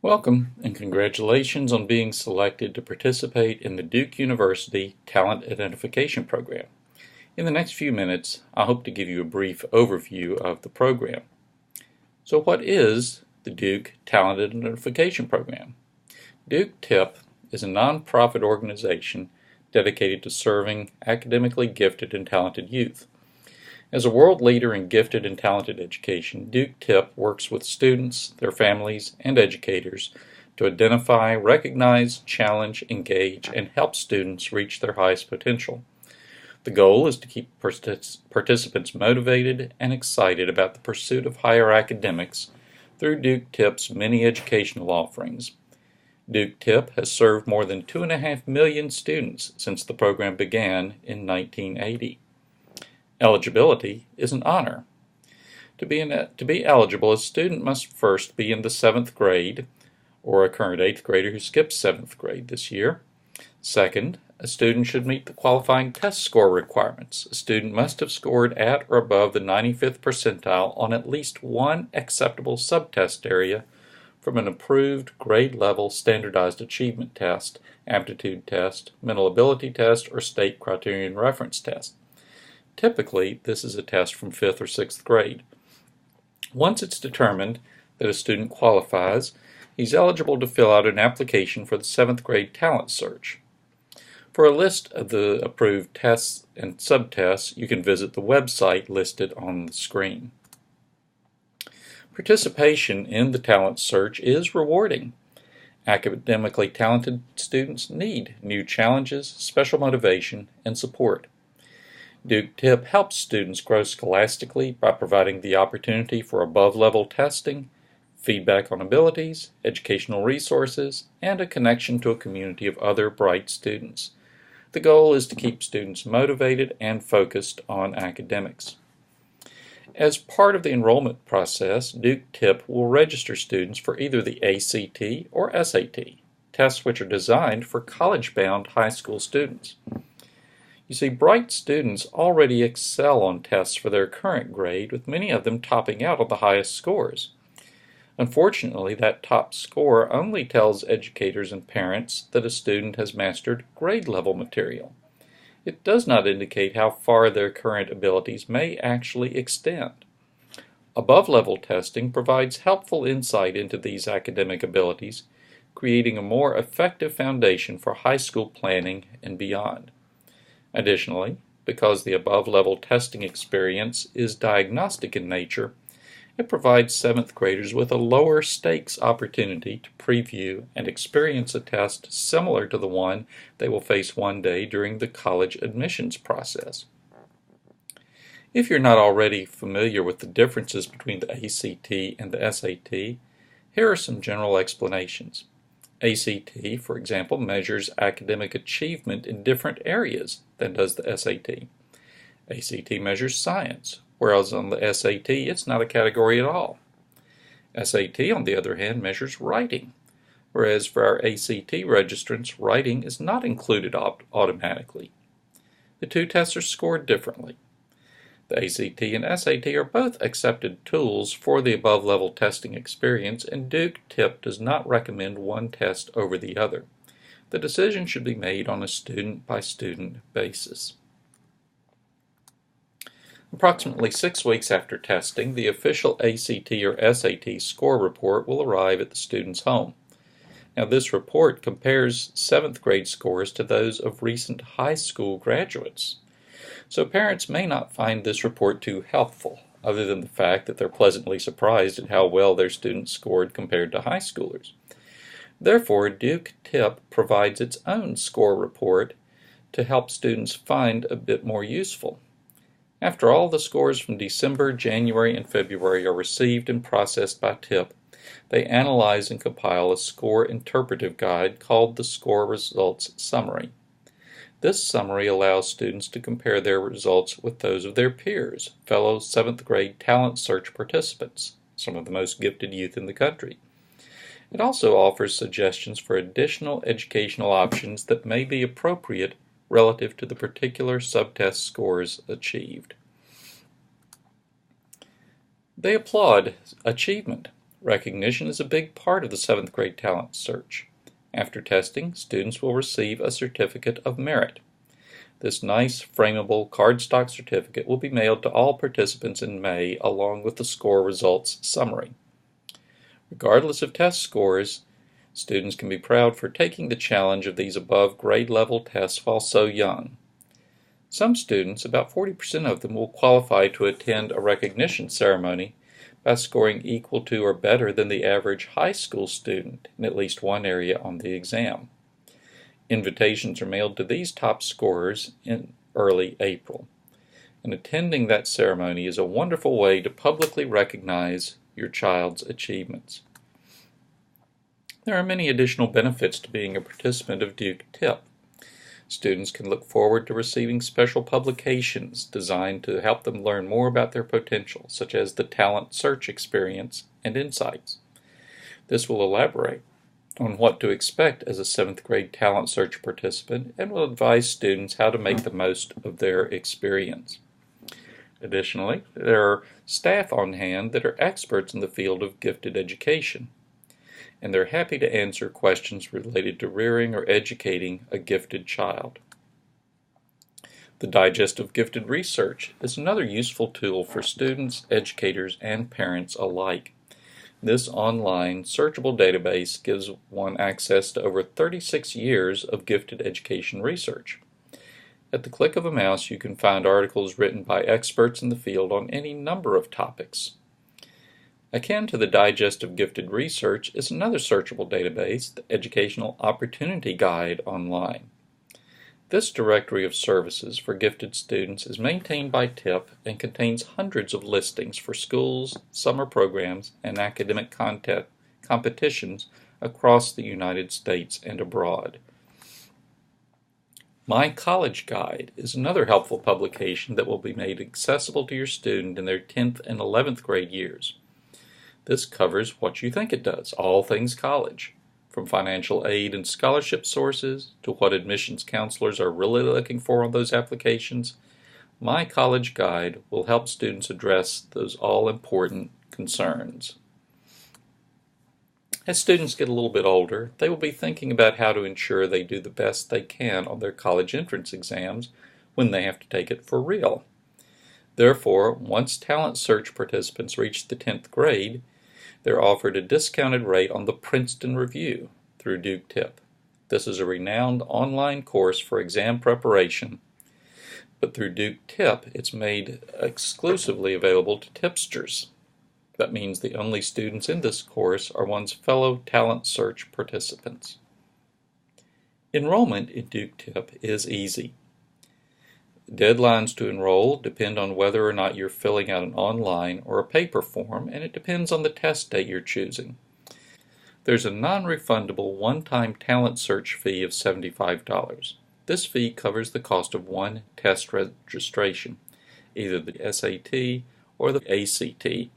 Welcome and congratulations on being selected to participate in the Duke University Talent Identification Program. In the next few minutes, I hope to give you a brief overview of the program. So what is the Duke Talent Identification Program? Duke TIP is a nonprofit organization dedicated to serving academically gifted and talented youth. As a world leader in gifted and talented education, Duke TIP works with students, their families, and educators to identify, recognize, challenge, engage, and help students reach their highest potential. The goal is to keep participants motivated and excited about the pursuit of higher academics through Duke TIP's many educational offerings. Duke TIP has served more than 2.5 million students since the program began in 1980. Eligibility is an honor. To be eligible, a student must first be in the 7th grade, or a current 8th grader who skipped 7th grade this year. Second, a student should meet the qualifying test score requirements. A student must have scored at or above the 95th percentile on at least one acceptable subtest area from an approved grade-level standardized achievement test, aptitude test, mental ability test, or state criterion reference test. Typically, this is a test from 5th or 6th grade. Once it's determined that a student qualifies, he's eligible to fill out an application for the 7th grade talent search. For a list of the approved tests and subtests, you can visit the website listed on the screen. Participation in the talent search is rewarding. Academically talented students need new challenges, special motivation, and support. Duke TIP helps students grow scholastically by providing the opportunity for above-level testing, feedback on abilities, educational resources, and a connection to a community of other bright students. The goal is to keep students motivated and focused on academics. As part of the enrollment process, Duke TIP will register students for either the ACT or SAT, tests which are designed for college-bound high school students. You see, bright students already excel on tests for their current grade, with many of them topping out on the highest scores. Unfortunately, that top score only tells educators and parents that a student has mastered grade-level material. It does not indicate how far their current abilities may actually extend. Above-level testing provides helpful insight into these academic abilities, creating a more effective foundation for high school planning and beyond. Additionally, because the above-level testing experience is diagnostic in nature, it provides 7th graders with a lower stakes opportunity to preview and experience a test similar to the one they will face one day during the college admissions process. If you're not already familiar with the differences between the ACT and the SAT, here are some general explanations. ACT, for example, measures academic achievement in different areas than does the SAT. ACT measures science, whereas on the SAT it's not a category at all. SAT, on the other hand, measures writing, whereas for our ACT registrants, writing is not included automatically. The two tests are scored differently. The ACT and SAT are both accepted tools for the above-level testing experience, and Duke TIP does not recommend one test over the other. The decision should be made on a student-by-student basis. Approximately 6 weeks after testing, the official ACT or SAT score report will arrive at the student's home. Now, this report compares 7th grade scores to those of recent high school graduates. So parents may not find this report too helpful, other than the fact that they're pleasantly surprised at how well their students scored compared to high schoolers. Therefore, Duke TIP provides its own score report to help students find a bit more useful. After all, the scores from December, January, and February are received and processed by TIP. They analyze and compile a score interpretive guide called the Score Results Summary. This summary allows students to compare their results with those of their peers, fellow 7th grade talent search participants, some of the most gifted youth in the country. It also offers suggestions for additional educational options that may be appropriate relative to the particular subtest scores achieved. They applaud achievement. Recognition is a big part of the 7th grade talent search. After testing, students will receive a certificate of merit. This nice, frameable cardstock certificate will be mailed to all participants in May along with the score results summary. Regardless of test scores, students can be proud for taking the challenge of these above grade level tests while so young. Some students, about 40% of them, will qualify to attend a recognition ceremony by scoring equal to or better than the average high school student in at least one area on the exam. Invitations are mailed to these top scorers in early April. And attending that ceremony is a wonderful way to publicly recognize your child's achievements. There are many additional benefits to being a participant of Duke TIP. Students can look forward to receiving special publications designed to help them learn more about their potential, such as the Talent Search Experience and Insights. This will elaborate on what to expect as a 7th grade talent search participant and will advise students how to make the most of their experience. Additionally, there are staff on hand that are experts in the field of gifted education, and they're happy to answer questions related to rearing or educating a gifted child. The Digest of Gifted Research is another useful tool for students, educators, and parents alike. This online searchable database gives one access to over 36 years of gifted education research. At the click of a mouse, you can find articles written by experts in the field on any number of topics. Akin to the Digest of Gifted Research is another searchable database, the Educational Opportunity Guide Online. This directory of services for gifted students is maintained by TIP and contains hundreds of listings for schools, summer programs, and academic competitions across the United States and abroad. My College Guide is another helpful publication that will be made accessible to your student in their 10th and 11th grade years. This covers what you think it does, all things college, from financial aid and scholarship sources to what admissions counselors are really looking for on those applications. My College Guide will help students address those all-important concerns. As students get a little bit older, they will be thinking about how to ensure they do the best they can on their college entrance exams when they have to take it for real. Therefore, once talent search participants reach the 10th grade, they're offered a discounted rate on the Princeton Review through Duke TIP. This is a renowned online course for exam preparation, but through Duke TIP, it's made exclusively available to tipsters. That means the only students in this course are one's fellow talent search participants. Enrollment in Duke TIP is easy. Deadlines to enroll depend on whether or not you're filling out an online or a paper form, and it depends on the test date you're choosing. There's a non-refundable one-time talent search fee of $75. This fee covers the cost of one test registration, either the SAT or the ACT,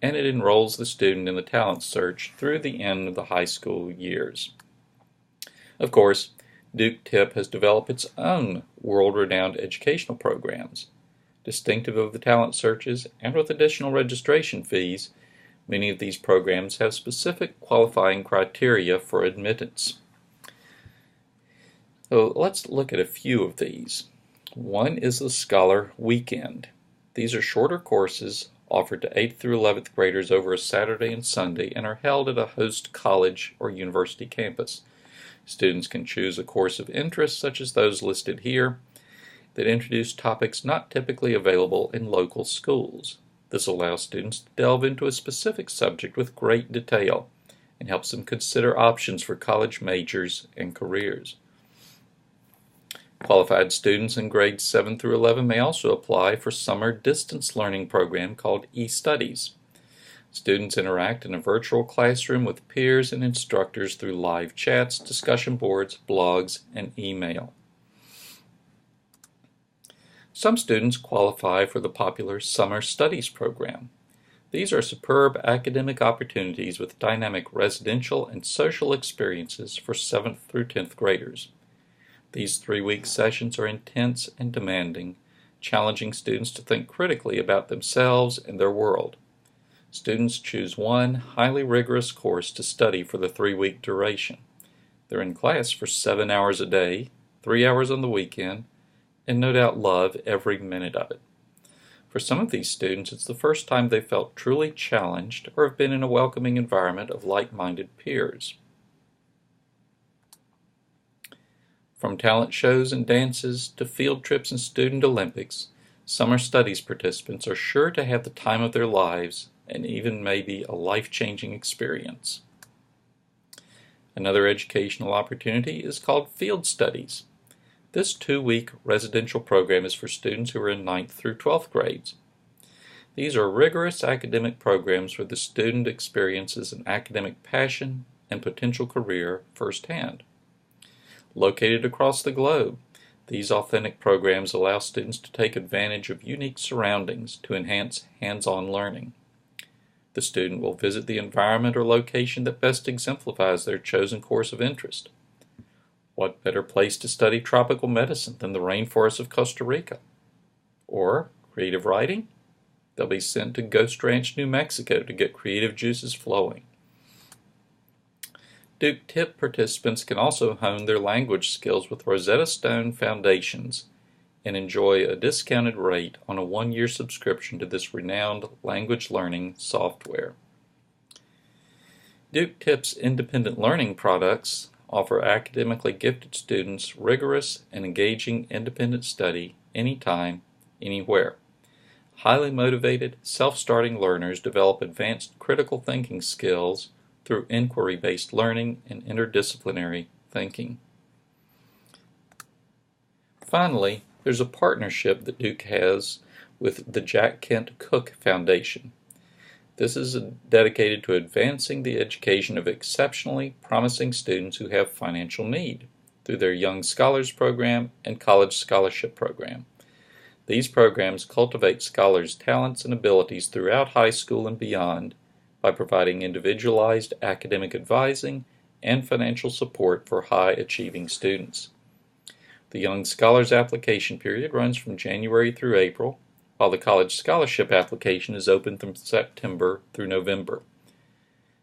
and it enrolls the student in the talent search through the end of the high school years. Of course, Duke TIP has developed its own world-renowned educational programs. Distinctive of the talent searches and with additional registration fees, many of these programs have specific qualifying criteria for admittance. So let's look at a few of these. One is the Scholar Weekend. These are shorter courses offered to 8th through 11th graders over a Saturday and Sunday and are held at a host college or university campus. Students can choose a course of interest, such as those listed here, that introduce topics not typically available in local schools. This allows students to delve into a specific subject with great detail and helps them consider options for college majors and careers. Qualified students in grades 7 through 11 may also apply for summer distance learning program called eStudies. Students interact in a virtual classroom with peers and instructors through live chats, discussion boards, blogs, and email. Some students qualify for the popular Summer Studies program. These are superb academic opportunities with dynamic residential and social experiences for 7th through 10th graders. These 3-week sessions are intense and demanding, challenging students to think critically about themselves and their world. Students choose one highly rigorous course to study for the 3-week duration. They're in class for 7 hours a day, 3 hours on the weekend, and no doubt love every minute of it. For some of these students, it's the first time they felt truly challenged or have been in a welcoming environment of like-minded peers. From talent shows and dances to field trips and student Olympics, summer studies participants are sure to have the time of their lives and even maybe a life-changing experience. Another educational opportunity is called field studies. This 2-week residential program is for students who are in 9th through 12th grades. These are rigorous academic programs where the student experiences an academic passion and potential career firsthand. Located across the globe, these authentic programs allow students to take advantage of unique surroundings to enhance hands-on learning. The student will visit the environment or location that best exemplifies their chosen course of interest. What better place to study tropical medicine than the rainforests of Costa Rica? Or creative writing? They'll be sent to Ghost Ranch, New Mexico to get creative juices flowing. Duke TIP participants can also hone their language skills with Rosetta Stone Foundations and enjoy a discounted rate on a 1-year subscription to this renowned language learning software. Duke TIP's independent learning products offer academically gifted students rigorous and engaging independent study anytime, anywhere. Highly motivated, self-starting learners develop advanced critical thinking skills through inquiry-based learning and interdisciplinary thinking. Finally, there's a partnership that Duke has with the Jack Kent Cooke Foundation. This is dedicated to advancing the education of exceptionally promising students who have financial need through their Young Scholars Program and College Scholarship Program. These programs cultivate scholars' talents and abilities throughout high school and beyond by providing individualized academic advising and financial support for high-achieving students. The Young Scholars application period runs from January through April, while the College Scholarship application is open from September through November.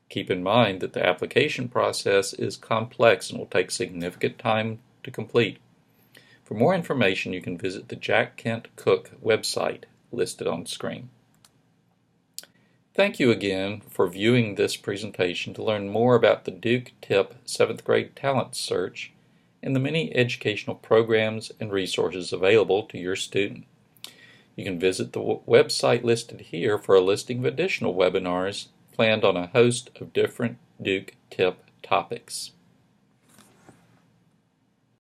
Keep in mind that the application process is complex and will take significant time to complete. For more information, you can visit the Jack Kent Cooke website listed on screen. Thank you again for viewing this presentation to learn more about the Duke TIP 7th grade talent search and the many educational programs and resources available to your student. You can visit the website listed here for a listing of additional webinars planned on a host of different Duke TIP topics.